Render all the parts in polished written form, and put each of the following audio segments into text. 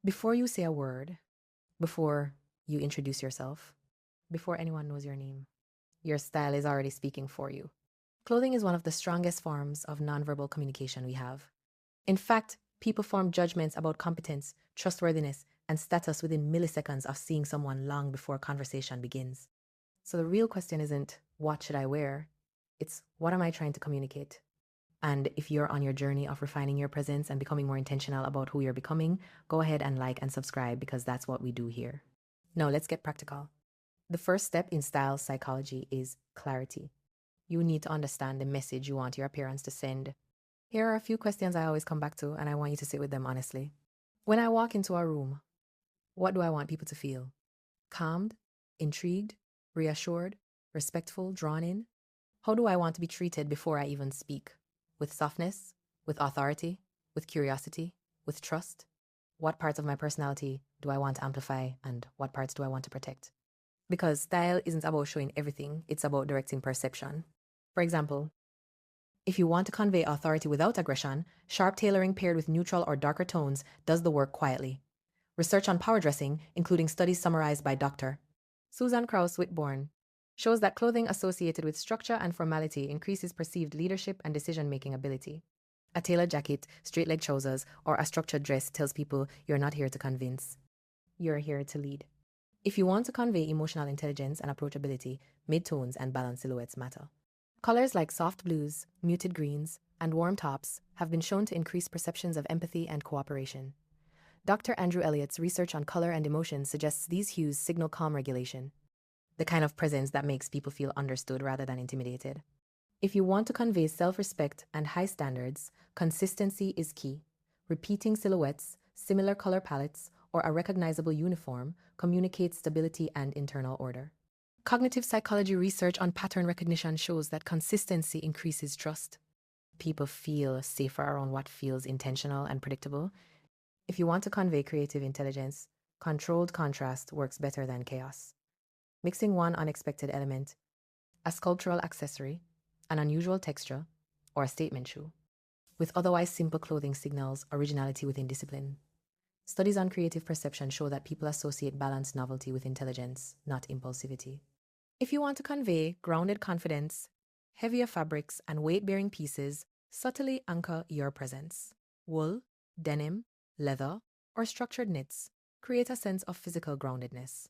Before you say a word, before you introduce yourself, before anyone knows your name, your style is already speaking for you. Clothing is one of the strongest forms of nonverbal communication we have. In fact, people form judgments about competence, trustworthiness, and status within milliseconds of seeing someone long before conversation begins. So the real question isn't, what should I wear? It's, what am I trying to communicate? And if you're on your journey of refining your presence and becoming more intentional about who you're becoming, go ahead and like and subscribe because that's what we do here. Now, let's get practical. The first step in style psychology is clarity. You need to understand the message you want your appearance to send. Here are a few questions I always come back to, and I want you to sit with them honestly. When I walk into a room, what do I want people to feel? Calmed, intrigued, reassured, respectful, drawn in? How do I want to be treated before I even speak? With softness, with authority, with curiosity, with trust? What parts of my personality do I want to amplify and what parts do I want to protect? Because style isn't about showing everything, it's about directing perception. For example, if you want to convey authority without aggression, sharp tailoring paired with neutral or darker tones does the work quietly. Research on power dressing, including studies summarized by Dr. Susan Krauss Whitbourne, shows that clothing associated with structure and formality increases perceived leadership and decision-making ability. A tailored jacket, straight-leg trousers, or a structured dress tells people you're not here to convince. You're here to lead. If you want to convey emotional intelligence and approachability, mid-tones and balanced silhouettes matter. Colors like soft blues, muted greens, and warm tops have been shown to increase perceptions of empathy and cooperation. Dr. Andrew Elliott's research on color and emotion suggests these hues signal calm regulation, the kind of presence that makes people feel understood rather than intimidated. If you want to convey self-respect and high standards, consistency is key. Repeating silhouettes, similar color palettes, or a recognizable uniform communicates stability and internal order. Cognitive psychology research on pattern recognition shows that consistency increases trust. People feel safer around what feels intentional and predictable. If you want to convey creative intelligence, controlled contrast works better than chaos. Mixing one unexpected element, a sculptural accessory, an unusual texture, or a statement shoe, with otherwise simple clothing signals originality within discipline. Studies on creative perception show that people associate balanced novelty with intelligence, not impulsivity. If you want to convey grounded confidence, heavier fabrics and weight-bearing pieces subtly anchor your presence. Wool, denim, leather, or structured knits create a sense of physical groundedness.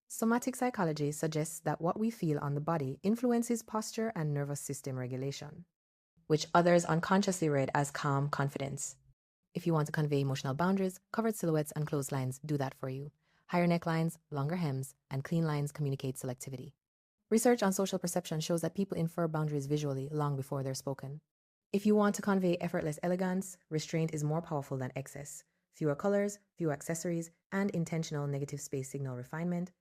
Somatic psychology suggests that what we feel on the body influences posture and nervous system regulation, which others unconsciously read as calm confidence. If you want to convey emotional boundaries, covered silhouettes and clotheslines do that for you. Higher necklines, longer hems, and clean lines communicate selectivity. Research on social perception shows that people infer boundaries visually long before they're spoken. If you want to convey effortless elegance, restraint is more powerful than excess. Fewer colors, fewer accessories, and intentional negative space signal refinement.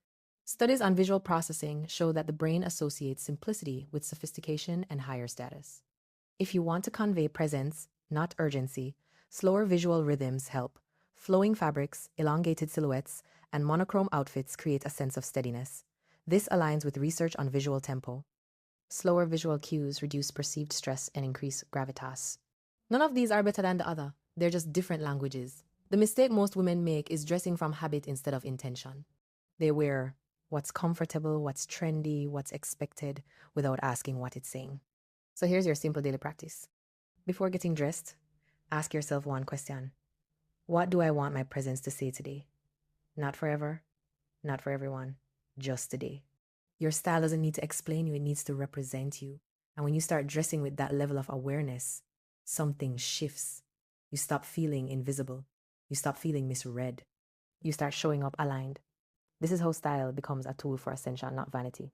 Studies on visual processing show that the brain associates simplicity with sophistication and higher status. If you want to convey presence, not urgency, slower visual rhythms help. Flowing fabrics, elongated silhouettes, and monochrome outfits create a sense of steadiness. This aligns with research on visual tempo. Slower visual cues reduce perceived stress and increase gravitas. None of these are better than the other. They're just different languages. The mistake most women make is dressing from habit instead of intention. They wear what's comfortable, what's trendy, what's expected, without asking what it's saying. So here's your simple daily practice. Before getting dressed, ask yourself one question. What do I want my presence to say today? Not forever, not for everyone, just today. Your style doesn't need to explain you, it needs to represent you. And when you start dressing with that level of awareness, something shifts. You stop feeling invisible. You stop feeling misread. You start showing up aligned. This is how style becomes a tool for ascension, not vanity.